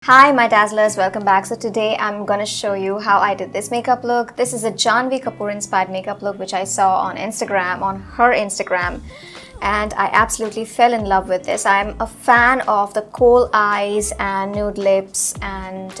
Hi my dazzlers, welcome back. So today I'm gonna show you how I did this makeup look. This is a Janhvi Kapoor inspired makeup look which I saw on Instagram, on her Instagram, and I absolutely fell in love with this. I'm a fan of the coal eyes and nude lips and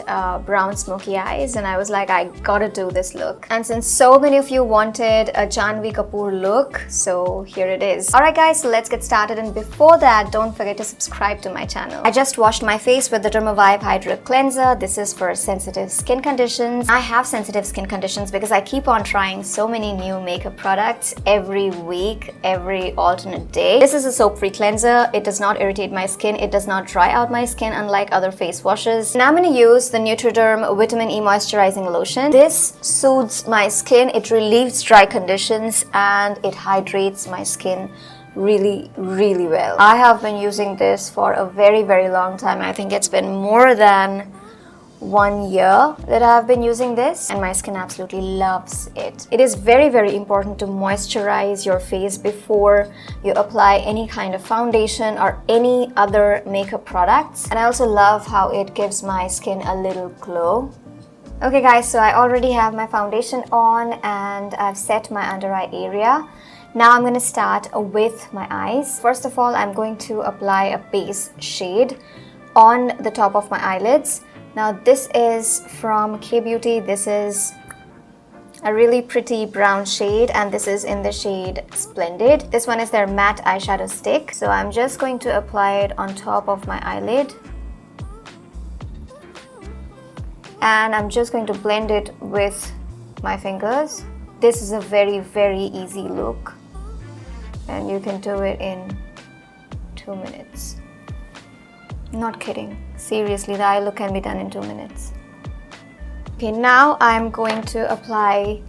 brown smoky eyes, and I was like, I gotta do this look. And since so many of you wanted a Janhvi Kapoor look, so here it is. Alright guys, so let's get started, and before that, don't forget to subscribe to my channel. I just washed my face with the Dermavive Hydra Cleanser. This is for sensitive skin conditions. I have sensitive skin conditions because I keep on trying so many new makeup products every week, every alternate day. This is a soap-free cleanser. It does not irritate my skin. It does not dry out my skin unlike other face washes. Now I'm going to use the Nutriderm Vitamin E Moisturizing Lotion. This soothes my skin. It relieves dry conditions and it hydrates my skin really well. I have been using this for a very long time. I think it's been more than 1 year that I have been using this, and my skin absolutely loves it. It is very important to moisturize your face before you apply any kind of foundation or any other makeup products. And I also love how it gives my skin a little glow. Okay guys, so I already have my foundation on and I've set my under eye area. Now I'm going to start with my eyes. First of all, I'm going to apply a base shade on the top of my eyelids. Now this is from K-Beauty. This is a really pretty brown shade and this is in the shade Splendid. This one is their matte eyeshadow stick. So I'm just going to apply it on top of my eyelid. And I'm just going to blend it with my fingers. This is a very easy look and you can do it in 2 minutes. Not kidding. Seriously, the eye look can be done in 2 minutes. Okay, now I'm going to apply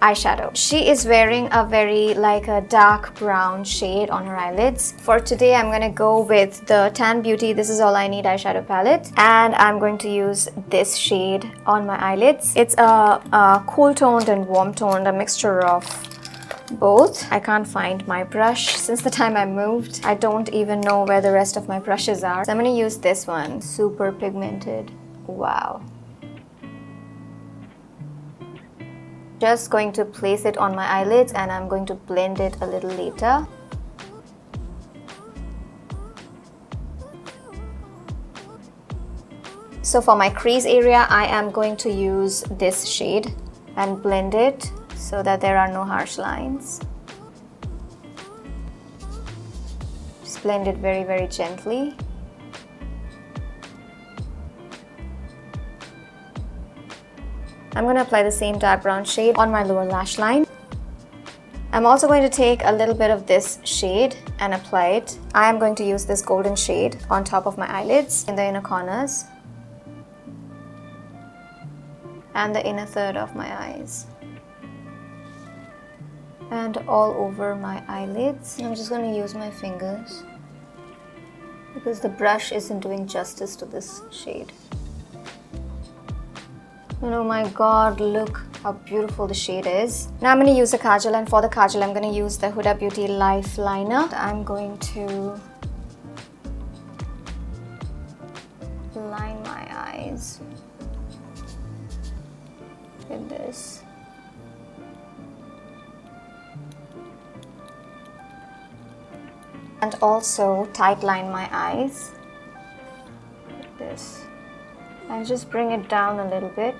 eyeshadow. She is wearing a very a dark brown shade on her eyelids. For today, I'm going to go with the Tann Beauty This Is All I Need eyeshadow palette, and I'm going to use this shade on my eyelids. It's a cool toned and warm toned, a mixture of both. I can't find my brush since the time I moved. I don't even know where the rest of my brushes are. So I'm going to use this one. Super pigmented. Wow. Just going to place it on my eyelids and I'm going to blend it a little later. So for my crease area, I am going to use this shade and blend it so that there are no harsh lines. Just blend it very gently. I'm going to apply the same dark brown shade on my lower lash line. I'm also going to take a little bit of this shade and apply it. I am going to use this golden shade on top of my eyelids, in the inner corners, and the inner third of my eyes, and all over my eyelids. I'm just going to use my fingers because the brush isn't doing justice to this shade. And oh my god, look how beautiful the shade is. Now I'm going to use a kajal, and for the kajal I'm going to use the Huda Beauty Life Liner. I'm going to line my eyes with this. And also tight line my eyes with this. And just bring it down a little bit.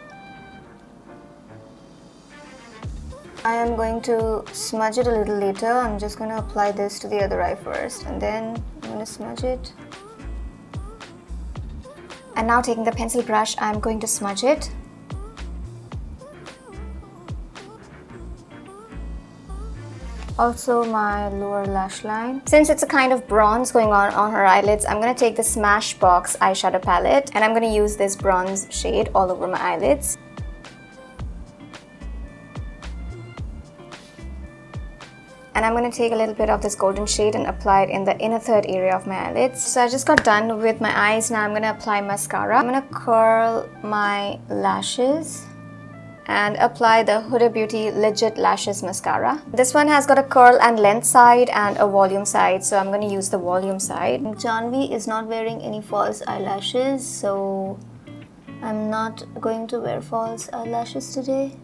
I am going to smudge it a little later. I'm just going to apply this to the other eye first and then I'm going to smudge it. And now taking the pencil brush, I'm going to smudge it. Also my lower lash line. Since it's a kind of bronze going on her eyelids, I'm going to take the Smashbox eyeshadow palette and I'm going to use this bronze shade all over my eyelids. And I'm going to take a little bit of this golden shade and apply it in the inner third area of my eyelids. So I just got done with my eyes. Now I'm going to apply mascara. I'm going to curl my lashes and apply the Huda Beauty Legit Lashes Mascara. This one has got a curl and length side and a volume side, so I'm going to use the volume side. Janhvi is not wearing any false eyelashes, so I'm not going to wear false eyelashes today.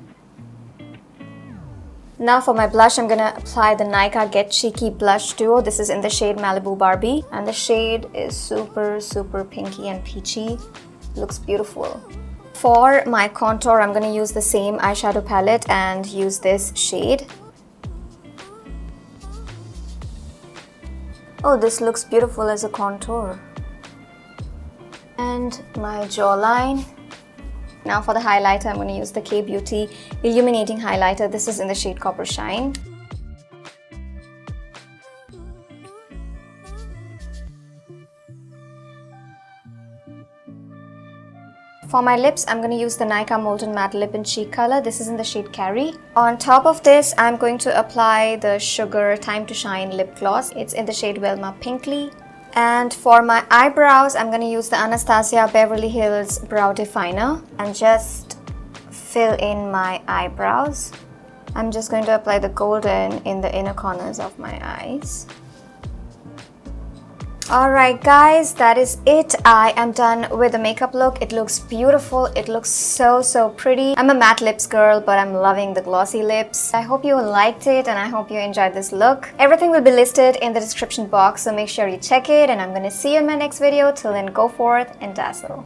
Now for my blush, I'm gonna apply the Nykaa Get Cheeky Blush Duo. This is in the shade Malibu Barbie. And the shade is super, super pinky and peachy. Looks beautiful. For my contour, I'm gonna use the same eyeshadow palette and use this shade. Oh, this looks beautiful as a contour. And my jawline. Now for the highlighter, I'm going to use the K-Beauty Illuminating Highlighter. This is in the shade Copper Shine. For my lips, I'm going to use the Nykaa Molten Matte Lip and Cheek Color. This is in the shade Carrie. On top of this, I'm going to apply the Sugar Time to Shine Lip Gloss. It's in the shade Velma Pinkley. And for my eyebrows, I'm going to use the Anastasia Beverly Hills Brow Definer and just fill in my eyebrows. I'm just going to apply the golden in the inner corners of my eyes. Alright guys, that is it. I am done with the makeup look. It looks beautiful. It looks so, so pretty. I'm a matte lips girl, but I'm loving the glossy lips. I hope you liked it and I hope you enjoyed this look. Everything will be listed in the description box, so make sure you check it, and I'm gonna see you in my next video. Till then, go forth and dazzle.